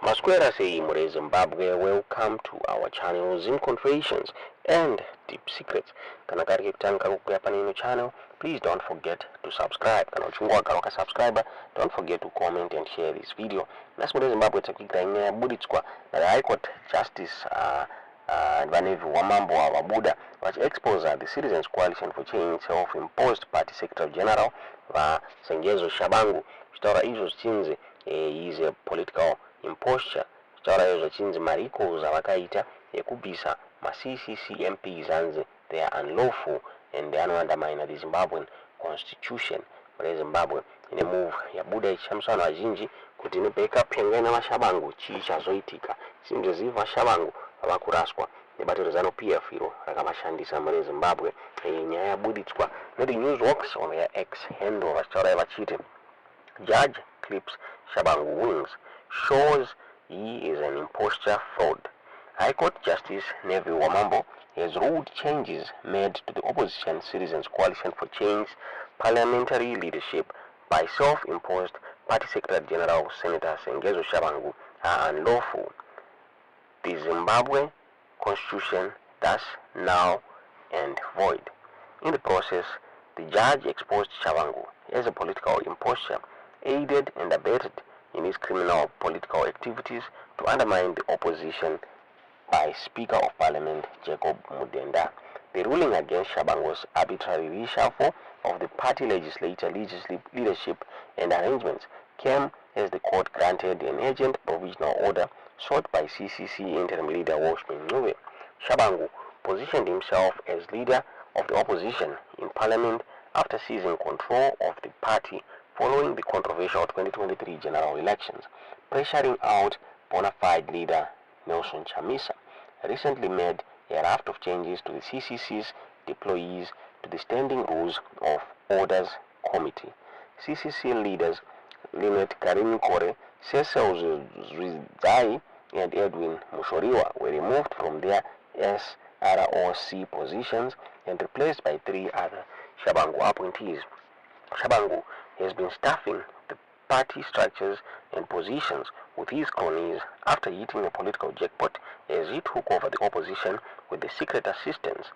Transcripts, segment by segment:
Masquera say Mure Zimbabwe, welcome to our channel Zim Confessions and Deep Secrets. Kana kari kutanga kukuya panino channel, please don't forget to subscribe. Kana uchungwa karoka subscriber, don't forget to comment and share this video. Nas Mure Zimbabwe takika ine buditswa na the High Court Justice Vanevu Wamambo Wabuda was expose the Citizens Coalition for Change self-imposed Party Secretary General va Shabangu. Chitaura izvo chinzi is a political imposture. Chitaura izvo chinzi mariko zvavakaita ekubvisa ma-CCC MPs anzi they are unlawful and they undermine the Zimbabwean constitution. Mune Zimbabwe ine move yabuda ichishamiswa vazhinji kuti inobeka penga ina vaShabangu chii chazoitika. Simuzviziva vaShabangu vakuraswa nebato rezanu-PF iro rakavashandisa mune Zimbabwe. Nyaya yabuditswa neThe Newsworks on their X handle vachitaura vachiti Judge clips Shabangu wings, shows he is an imposture fraud. High Court Justice Neville Wamambo has ruled changes made to the opposition Citizens Coalition for Change parliamentary leadership by self-imposed Party Secretary General Senator Shabangu are unlawful. The Zimbabwe Constitution thus null and void. In the process, the judge exposed Shabangu as a political imposture, aided and abetted in his criminal political activities to undermine the opposition by Speaker of Parliament Jacob Mudenda. The ruling against Shabangu's arbitrary reshuffle of the party leadership and arrangements came as the court granted an urgent provisional order sought by CCC interim leader Walshman Nuwe. Shabangu positioned himself as leader of the opposition in Parliament after seizing control of the party following the controversial 2023 general elections, pressuring out bona fide leader Nelson Chamisa. Recently made a raft of changes to the CCC's deployees to the Standing Rules of Orders Committee. CCC leaders Linet Karinikore, Cecil Zwizai and Edwin Mushoriwa were removed from their SROC positions and replaced by 3 other Shabangu appointees. Shabangu has been staffing the party structures and positions with his cronies after hitting a political jackpot as he took over the opposition with the secret assistance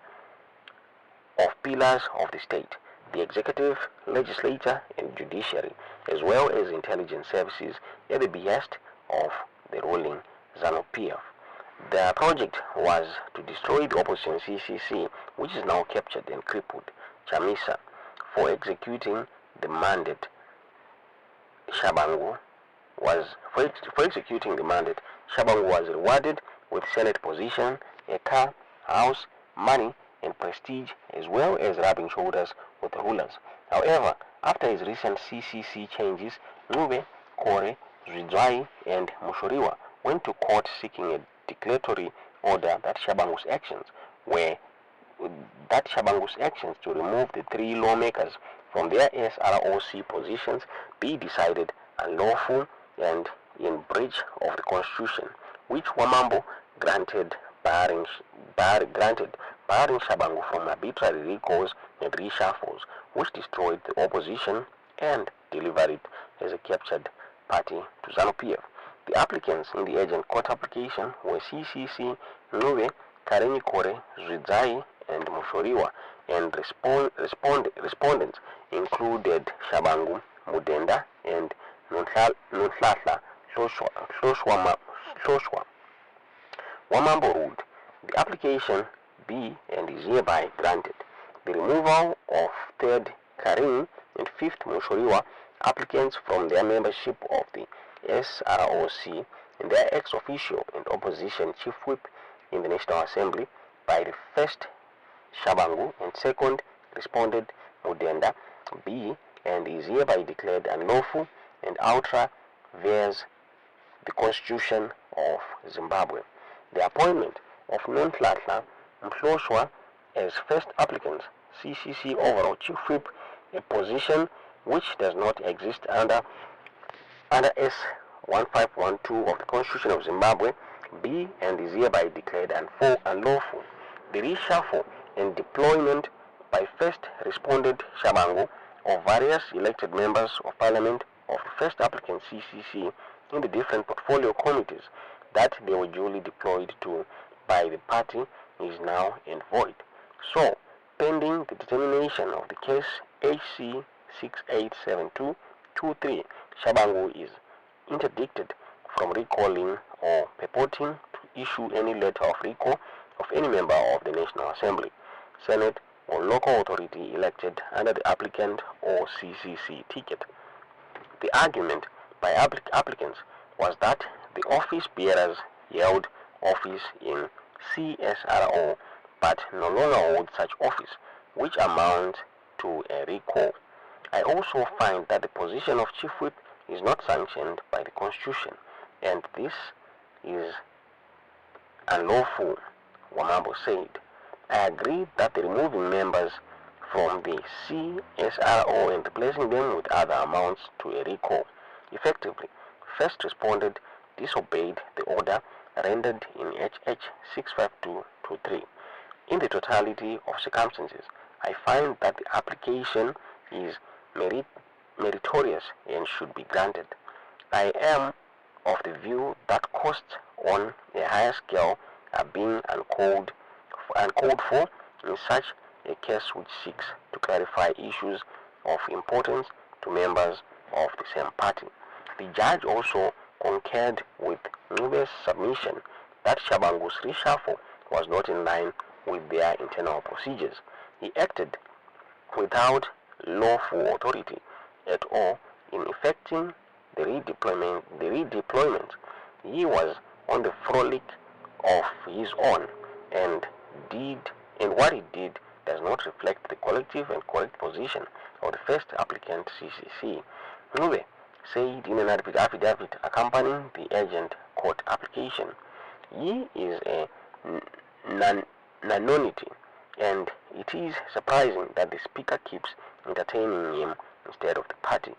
of pillars of the state, the executive, legislature and judiciary, as well as intelligence services at the behest of the ruling ZANU-PF. Their project was to destroy the opposition CCC, which is now captured and crippled. Chamisa, for executing the mandate, Shabangu was rewarded with Senate position, a car, house, money, and prestige, as well as rubbing shoulders with rulers. However, after his recent CCC changes, Nube, Kore, Zwizai, and Mushoriwa went to court seeking a declaratory order that Shabangu's actions to remove the 3 lawmakers from their SROC positions be decided unlawful and in breach of the Constitution, which Wamambo granted barring Shabangu from arbitrary recalls and reshuffles, which destroyed the opposition and delivered it as a captured party to ZANU-PF. The applicants in the urgent court application were CCC, Nuwe, Karinikore, Zwizai, and Mushoriwa, and respondents included Shabangu, Mudenda, and Nunhlatla Hloshwa. Wamambo ruled the application be and is hereby granted. The removal of 3rd Karim and 5th Mushoriwa applicants from their membership of the SROC and their ex-officio and opposition chief whip in the National Assembly by the 1st Shabangu and 2nd responded Mudenda be and is hereby declared unlawful and ultra vires the Constitution of Zimbabwe. The appointment of Nunhlatla Mhloshwa as first applicant, CCC overall chief whip, a position which does not exist under S 1512 of the Constitution of Zimbabwe, be and is hereby declared unlawful. The reshuffle and deployment by first responded Shabangu of various elected members of Parliament of the first applicant CCC in the different portfolio committees that they were duly deployed to by the party is now in void. So, pending the determination of the case HC 687223, Shabangu is interdicted from recalling or purporting to issue any letter of recall of any member of the National Assembly, Senate, or local authority elected under the applicant or CCC ticket. The argument by applicants was that the office bearers held office in CSRO but no longer hold such office, which amounts to a recall. I also find that the position of Chief Whip is not sanctioned by the Constitution, and this is unlawful, Wamambo said. I agree that the removing members from the CSRO and replacing them with other amounts to a recall. Effectively, first responded disobeyed the order rendered in HH 65223. In the totality of circumstances, I find that the application is meritorious and should be granted. I am of the view that costs on a higher scale are being uncalled for in such a case which seeks to clarify issues of importance to members of the same party. The judge also concurred with Nube's submission that Shabangu's reshuffle was not in line with their internal procedures. He acted without lawful authority at all in effecting the redeployment. He was on the frolic of his own, and what he did does not reflect the collective and correct position of the first applicant, CCC. Nube said in an affidavit accompanying the urgent court application, he is a nonentity, and it is surprising that the speaker keeps entertaining him instead of the party.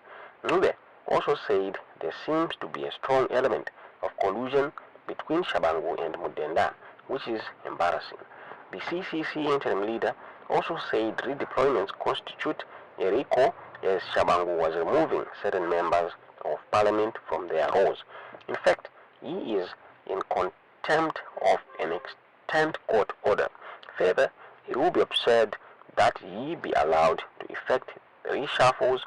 Nube also said there seems to be a strong element of collusion between Shabangu and Mudenda, which is embarrassing. The CCC interim leader also said redeployments constitute a recall as Shabangu was removing certain members of parliament from their roles. In fact, he is in contempt of an extant court order. Further, it will be absurd that he be allowed to effect reshuffles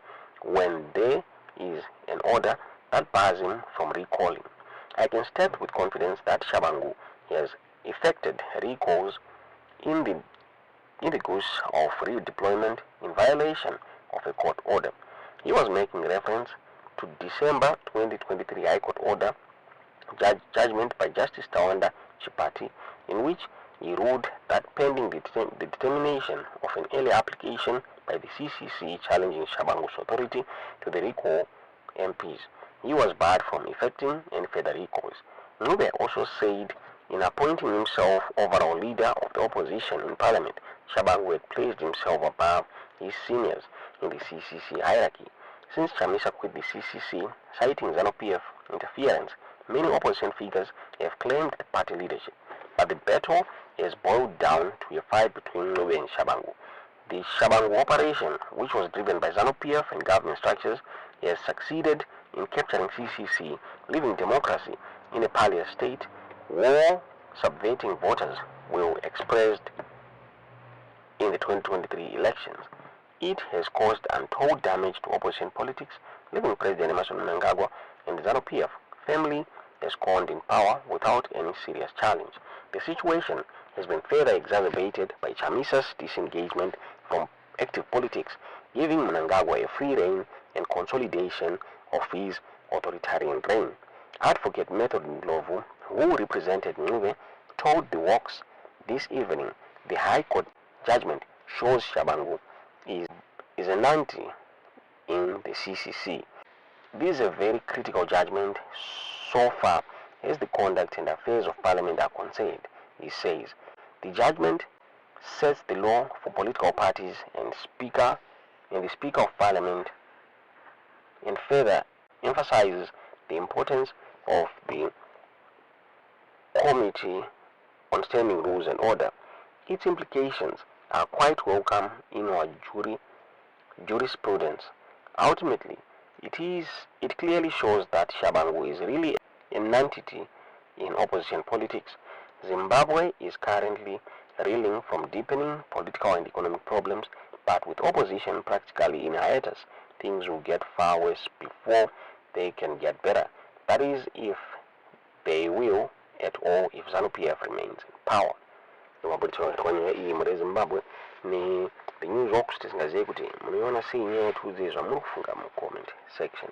when there is an order that bars him from recalling. I can state with confidence that Shabangu has effected recalls in the course of redeployment in violation of a court order. He was making reference to December 2023 High Court order judgment by Justice Tawanda Chipati, in which he ruled that pending the determination of an early application by the CCC challenging Shabangu's authority to the recall MPs, he was barred from effecting any further recalls. Nube also said in appointing himself overall leader of the opposition in parliament, Shabangu had placed himself above his seniors in the CCC hierarchy. Since Chamisa quit the CCC, citing ZANU-PF interference, many opposition figures have claimed the party leadership, but the battle has boiled down to a fight between Nube and Shabangu. The Shabangu operation, which was driven by ZANU-PF and government structures, has succeeded in capturing CCC, leaving democracy in a palliative state. War subverting voters will expressed in the 2023 elections. It has caused untold damage to opposition politics, leaving President Emmerson Mnangagwa and the ZANU-PF family ensconced in power without any serious challenge. The situation has been further exacerbated by Chamisa's disengagement from active politics, giving Mnangagwa a free rein and consolidation of his authoritarian reign. Advocate Method Ndlovu, who represented Nube, told the Works this evening the High Court judgment shows Shabangu is a nullity in the CCC. This is a very critical judgment so far as the conduct and affairs of Parliament are concerned, he says. The judgment sets the law for political parties and the Speaker of Parliament, and further emphasizes the importance of the Committee on Standing Rules and Order. Its implications are quite welcome in our jurisprudence. Ultimately, It clearly shows that Shabangu is really an entity in opposition politics. Zimbabwe is currently reeling from deepening political and economic problems, but with opposition practically in hiatus, things will get far worse before they can get better. That is, if they will at all, if ZANU-PF remains in power. Iyi muri Zimbabwe ni the news okuti tingaziye kuti munoiona sei nyeya yetu zizwa muri kufunga mu comment section.